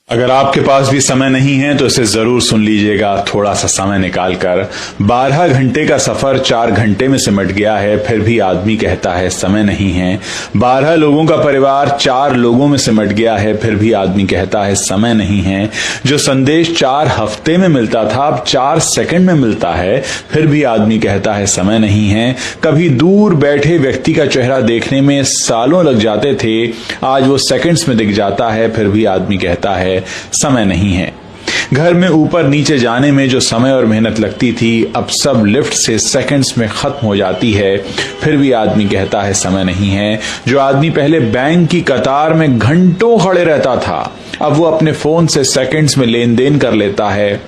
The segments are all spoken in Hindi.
अगर आपके पास भी समय नहीं है तो इसे जरूर सुन लीजिएगा थोड़ा सा समय निकालकर। 12 घंटे का सफर 4 घंटे में सिमट गया है, फिर भी आदमी कहता है समय नहीं है। 12 लोगों का परिवार 4 लोगों में सिमट गया है, फिर भी आदमी कहता है समय नहीं है। जो संदेश 4 हफ्ते में मिलता था अब 4 सेकंड में मिलता है, फिर भी आदमी कहता है समय नहीं है। कभी दूर बैठे व्यक्ति का चेहरा देखने में सालों लग जाते थे, आज वो सेकंड्स में दिख जाता है, फिर भी आदमी कहता है समय नहीं है। घर में ऊपर नीचे जाने में जो समय और मेहनत लगती थी अब सब लिफ्ट से सेकंड्स में खत्म हो जाती है, फिर भी आदमी कहता है समय नहीं है। जो आदमी पहले बैंक की कतार में घंटों खड़े रहता था अब वो अपने फोन से सेकंड्स में लेन देन कर लेता है,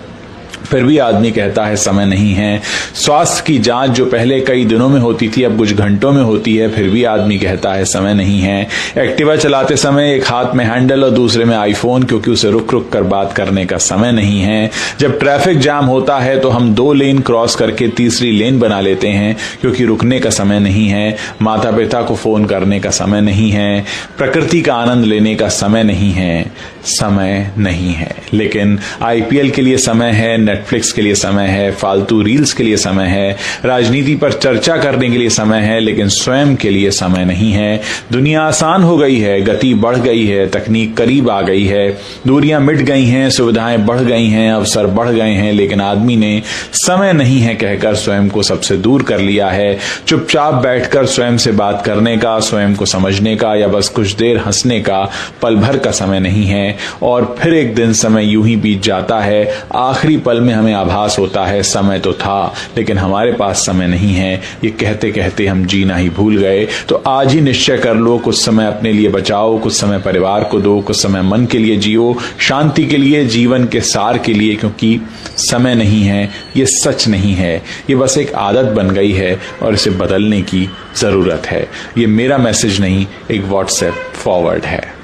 फिर भी आदमी कहता है समय नहीं है। स्वास्थ्य की जांच जो पहले कई दिनों में होती थी अब कुछ घंटों में होती है, फिर भी आदमी कहता है समय नहीं है। एक्टिवा चलाते समय एक हाथ में हैंडल और दूसरे में आईफोन, क्योंकि उसे रुक रुक कर बात करने का समय नहीं है। जब ट्रैफिक जाम होता है तो हम 2 लेन क्रॉस करके तीसरी लेन बना लेते हैं, क्योंकि रुकने का समय नहीं है। माता पिता को फोन करने का समय नहीं है। प्रकृति का आनंद लेने का समय नहीं है। समय नहीं है। लेकिन आईपीएल के लिए समय है, नेटफ्लिक्स के लिए समय है, फालतू रील्स के लिए समय है, राजनीति पर चर्चा करने के लिए समय है, लेकिन स्वयं के लिए समय नहीं है। दुनिया आसान हो गई है, गति बढ़ गई है, तकनीक करीब आ गई है, दूरियां मिट गई हैं, सुविधाएं बढ़ गई हैं, अवसर बढ़ गए हैं, लेकिन आदमी ने समय नहीं है कहकर स्वयं को सबसे दूर कर लिया है। चुपचाप बैठकर स्वयं से बात करने का, स्वयं को समझने का या बस कुछ देर हंसने का पल भर का समय नहीं है। और फिर एक दिन समय यूं ही बीत जाता है। आखिरी पल में हमें आभास होता है समय तो था लेकिन हमारे पास समय नहीं है। ये कहते कहते हम जीना ही भूल गए। तो आज ही निश्चय कर लो, कुछ समय अपने लिए बचाओ, कुछ समय परिवार को दो, कुछ समय मन के लिए जियो, शांति के लिए, जीवन के सार के लिए, क्योंकि समय नहीं है ये सच नहीं है, ये बस एक आदत बन गई है और इसे बदलने की जरूरत है। ये मेरा मैसेज नहीं, एक व्हाट्सएप फॉरवर्ड है।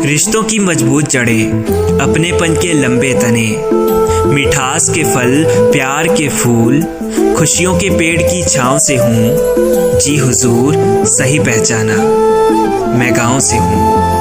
रिश्तों की मजबूत जड़ें, अपनेपन के लंबे तने, मिठास के फल, प्यार के फूल, खुशियों के पेड़ की छांव से हूँ। जी हुजूर, सही पहचाना, मैं गाँव से हूँ।